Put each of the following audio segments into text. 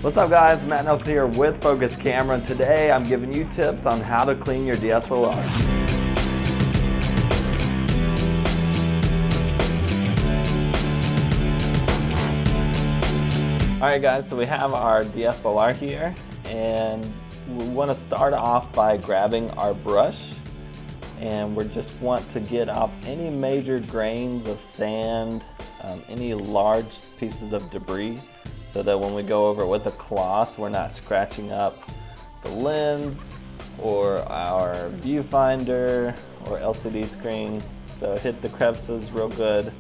What's up guys, Matt Nelson here with Focus Camera, and today I'm giving you tips on how to clean your DSLR. Alright guys, so we have our DSLR here, and we want to start off by grabbing our brush, and we just want to get off any major grains of sand, any large pieces of debris, so that when we go over it with a cloth, we're not scratching up the lens or our viewfinder or LCD screen. So hit the crevices real good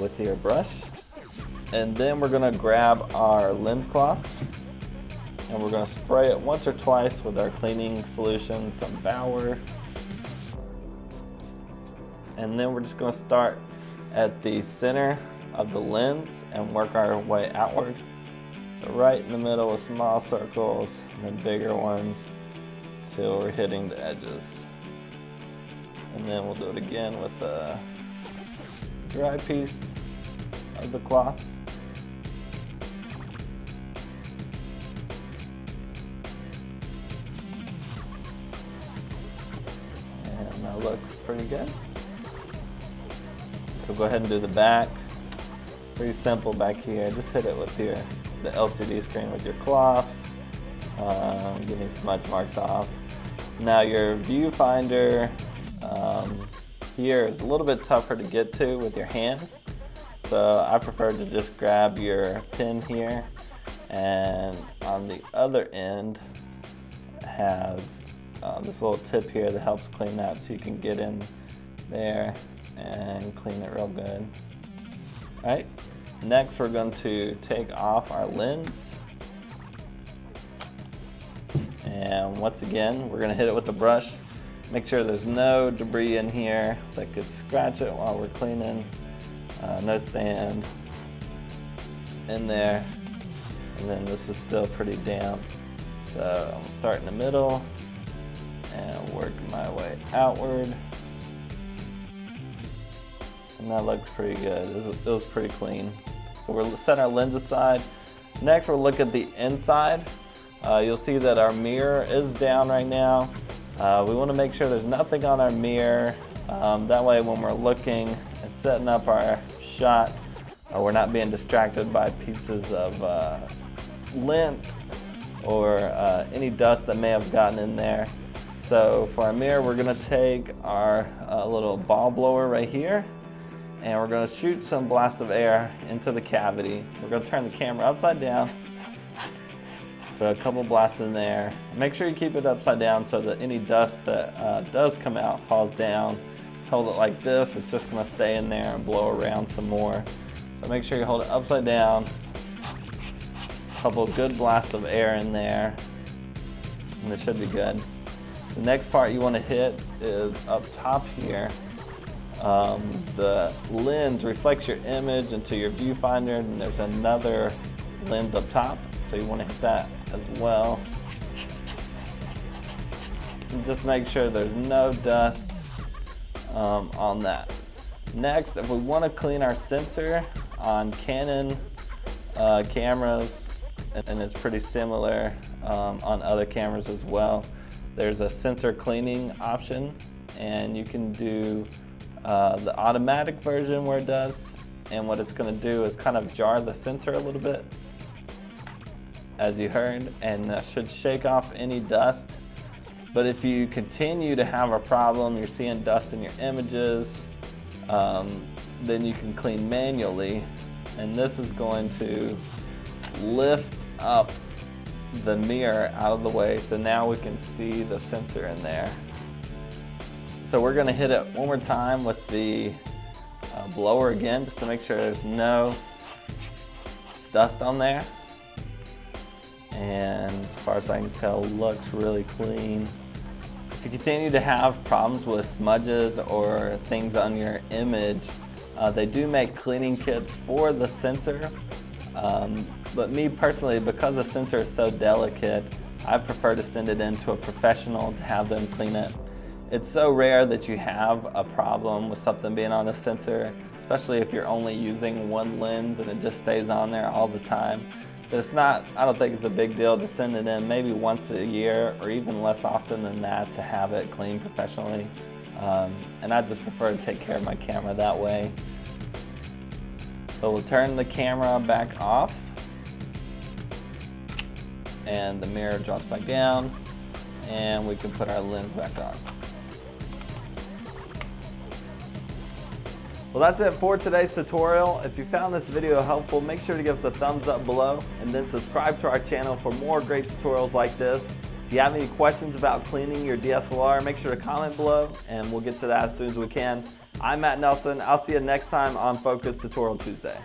with your brush. And then we're gonna grab our lens cloth and we're gonna spray it once or twice with our cleaning solution from Bauer. And then we're just gonna start at the center of the lens and work our way outward. So right in the middle with small circles and then bigger ones till we're hitting the edges. And then we'll do it again with the dry piece of the cloth. And that looks pretty good. So go ahead and do the back. Pretty simple back here. Just hit it with the LCD screen with your cloth. Get any smudge marks off. Now your viewfinder here is a little bit tougher to get to with your hands. So I prefer to just grab your pin here, and on the other end has this little tip here that helps clean that, so you can get in there and clean it real good. All right. Next, we're going to take off our lens. And once again, we're going to hit it with the brush. Make sure there's no debris in here that could scratch it while we're cleaning. No sand in there. And then this is still pretty damp. So I'm going to start in the middle and work my way outward. And that looks pretty good. It was pretty clean. So we'll set our lens aside. Next, we'll look at the inside. You'll see that our mirror is down right now. We want to make sure there's nothing on our mirror. That way when we're looking and setting up our shot, we're not being distracted by pieces of lint or any dust that may have gotten in there. So for our mirror, we're going to take our little ball blower right here, and we're going to shoot some blasts of air into the cavity. We're going to turn the camera upside down, put a couple blasts in there. Make sure you keep it upside down so that any dust that does come out falls down. Hold it like this, it's just going to stay in there and blow around some more. So make sure you hold it upside down. A couple good blasts of air in there, and it should be good. The next part you want to hit is up top here. The lens reflects your image into your viewfinder, and there's another lens up top, so you want to hit that as well. And just make sure there's no dust on that. Next, if we want to clean our sensor on Canon cameras, and it's pretty similar on other cameras as well, there's a sensor cleaning option, and you can do the automatic version where it does, and what it's going to do is kind of jar the sensor a little bit, as you heard, and that should shake off any dust. But if you continue to have a problem, you're seeing dust in your images, then you can clean manually, and this is going to lift up the mirror out of the way, so now we can see the sensor in there. So we're going to hit it one more time with the blower again, just to make sure there's no dust on there. And as far as I can tell, looks really clean. If you continue to have problems with smudges or things on your image, they do make cleaning kits for the sensor. But me personally, because the sensor is so delicate, I prefer to send it in to a professional to have them clean it. It's so rare that you have a problem with something being on the sensor, especially if you're only using one lens and it just stays on there all the time. But it's not, I don't think it's a big deal to send it in maybe once a year or even less often than that to have it cleaned professionally. And I just prefer to take care of my camera that way. So we'll turn the camera back off and the mirror drops back down and we can put our lens back on. Well, that's it for today's tutorial. If you found this video helpful, make sure to give us a thumbs up below and then subscribe to our channel for more great tutorials like this. If you have any questions about cleaning your DSLR, make sure to comment below and we'll get to that as soon as we can. I'm Matt Nelson. I'll see you next time on Focus Tutorial Tuesday.